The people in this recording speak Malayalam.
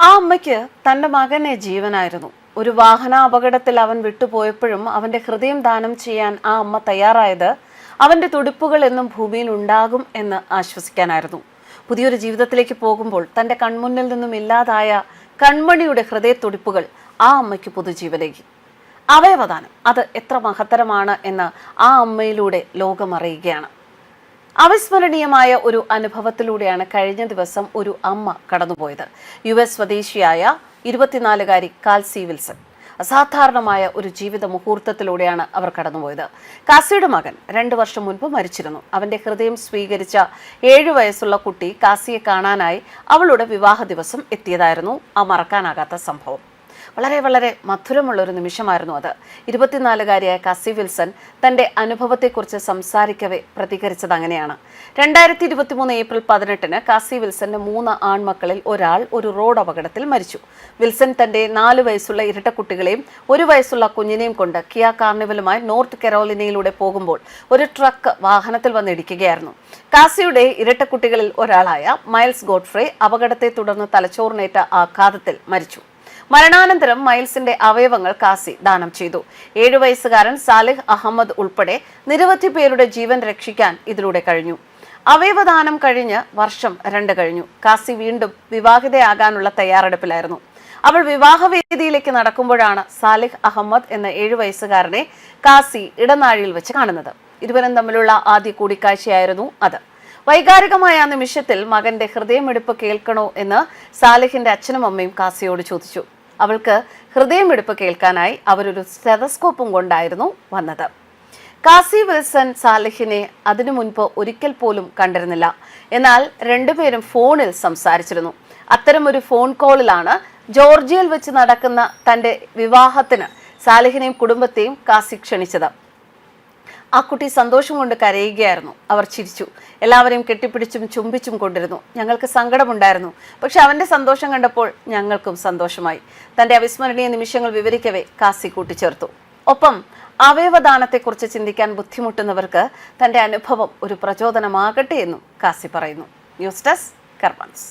ആ അമ്മയ്ക്ക് തൻ്റെ മകനെ ജീവനായിരുന്നു. ഒരു വാഹനാപകടത്തിൽ അവൻ വിട്ടുപോയപ്പോഴും അവൻ്റെ ഹൃദയം ദാനം ചെയ്യാൻ ആ അമ്മ തയ്യാറായത് അവൻ്റെ തുടിപ്പുകൾ എന്നും ഭൂമിയിൽ ഉണ്ടാകും എന്ന് ആശ്വസിക്കാനായിരുന്നു. പുതിയൊരു ജീവിതത്തിലേക്ക് പോകുമ്പോൾ തൻ്റെ കൺമുന്നിൽ നിന്നും ഇല്ലാതായ കൺമണിയുടെ ഹൃദയത്തുടിപ്പുകൾ ആ അമ്മയ്ക്ക് പുതുജീവനേകി. അവയവദാനം അത് എത്ര മഹത്തരമാണ് എന്ന് ആ അമ്മയിലൂടെ ലോകം അറിയുകയാണ്. അവിസ്മരണീയമായ ഒരു അനുഭവത്തിലൂടെയാണ് കഴിഞ്ഞ ദിവസം ഒരു അമ്മ കടന്നുപോയത്. US സ്വദേശിയായ 24-കാരി കാൽസി വിൽസൺ. അസാധാരണമായ ഒരു ജീവിത മുഹൂർത്തത്തിലൂടെയാണ് അവർ കടന്നുപോയത്. കാസിയുടെ മകൻ 2 വർഷം മുൻപ് മരിച്ചിരുന്നു. അവന്റെ ഹൃദയം സ്വീകരിച്ച 7 വയസ്സുള്ള കുട്ടി കാസിയെ കാണാനായി അവളുടെ വിവാഹ ദിവസം എത്തിയതായിരുന്നു ആ മറക്കാനാകാത്ത സംഭവം. വളരെ മധുരമുള്ള ഒരു നിമിഷമായിരുന്നു അത്. 24-കാരിയായ കാസി വിൽസൺ തൻ്റെ അനുഭവത്തെക്കുറിച്ച് സംസാരിക്കവേ പ്രതികരിച്ചത് അങ്ങനെയാണ്. 2023 ഏപ്രിൽ 18-ന് കാസി വിൽസന്റെ 3 ആൺമക്കളിൽ ഒരാൾ ഒരു റോഡ് അപകടത്തിൽ മരിച്ചു. വിൽസൺ തൻ്റെ 4 വയസ്സുള്ള ഇരട്ടക്കുട്ടികളെയും 1 വയസ്സുള്ള കുഞ്ഞിനെയും കൊണ്ട് കിയ കാർണിവലുമായി നോർത്ത് കരോലിനയിലൂടെ പോകുമ്പോൾ ഒരു ട്രക്ക് വാഹനത്തിൽ വന്നിടിക്കുകയായിരുന്നു. കാസിയുടെ ഇരട്ടക്കുട്ടികളിൽ ഒരാളായ മൈൽസ് ഗോഡ്ഫ്രെ അപകടത്തെ തുടർന്ന് തലച്ചോറിനേറ്റ ആഘാതത്തിൽ മരിച്ചു. മരണാനന്തരം മൈൽസിന്റെ അവയവങ്ങൾ കാസി ദാനം ചെയ്തു. 7 വയസ്സുകാരൻ സാലിഹ് അഹമ്മദ് ഉൾപ്പെടെ നിരവധി പേരുടെ ജീവൻ രക്ഷിക്കാൻ ഇതിലൂടെ കഴിഞ്ഞു. അവയവദാനം കഴിഞ്ഞ് വർഷം 2 കഴിഞ്ഞു. കാസി വീണ്ടും വിവാഹിതയാകാനുള്ള തയ്യാറെടുപ്പിലായിരുന്നു. അവൾ വിവാഹവേദിയിലേക്ക് നടക്കുമ്പോഴാണ് സാലിഹ് അഹമ്മദ് എന്ന 7 വയസ്സുകാരനെ കാസി ഇടനാഴിയിൽ വെച്ച് കാണുന്നത്. ഇരുവരും തമ്മിലുള്ള ആദ്യ കൂടിക്കാഴ്ചയായിരുന്നു അത്. വൈകാരികമായ ആ നിമിഷത്തിൽ മകന്റെ ഹൃദയമിടിപ്പ് കേൾക്കണോ എന്ന് സാലിഹിന്റെ അച്ഛനും അമ്മയും കാസിയോട് ചോദിച്ചു. അവൾക്ക് ഹൃദയമിടിപ്പ് കേൾക്കാനായി അവരൊരു സ്റ്റെതസ്കോപ്പും കൊണ്ടായിരുന്നു വന്നത്. കാസി വിൽസൺ സാലിഹിനെ അതിനു മുൻപ് ഒരിക്കൽ പോലും കണ്ടിരുന്നില്ല. എന്നാൽ രണ്ടുപേരും ഫോണിൽ സംസാരിച്ചിരുന്നു. അത്തരമൊരു ഫോൺ കോളിലാണ് ജോർജിയയിൽ വെച്ച് നടക്കുന്ന തൻ്റെ വിവാഹത്തിന് സാലിഹിനെയും കുടുംബത്തെയും കാസി ക്ഷണിച്ചത്. ആ കുട്ടി സന്തോഷം കൊണ്ട് കരയുകയായിരുന്നു. അവർ ചിരിച്ചു. എല്ലാവരെയും കെട്ടിപ്പിടിച്ചും ചുംബിച്ചും കൊണ്ടിരുന്നു. ഞങ്ങൾക്ക് സങ്കടമുണ്ടായിരുന്നു, പക്ഷെ അവന്റെ സന്തോഷം കണ്ടപ്പോൾ ഞങ്ങൾക്കും സന്തോഷമായി. തന്റെ അവിസ്മരണീയ നിമിഷങ്ങൾ വിവരിക്കവേ കാസി കൂട്ടിച്ചേർത്തു. ഒപ്പം അവയവദാനത്തെക്കുറിച്ച് ചിന്തിക്കാൻ ബുദ്ധിമുട്ടുന്നവർക്ക് തന്റെ അനുഭവം ഒരു പ്രചോദനമാകട്ടെ എന്നും കാസി പറയുന്നു. News desk കർമ്മൻസ്.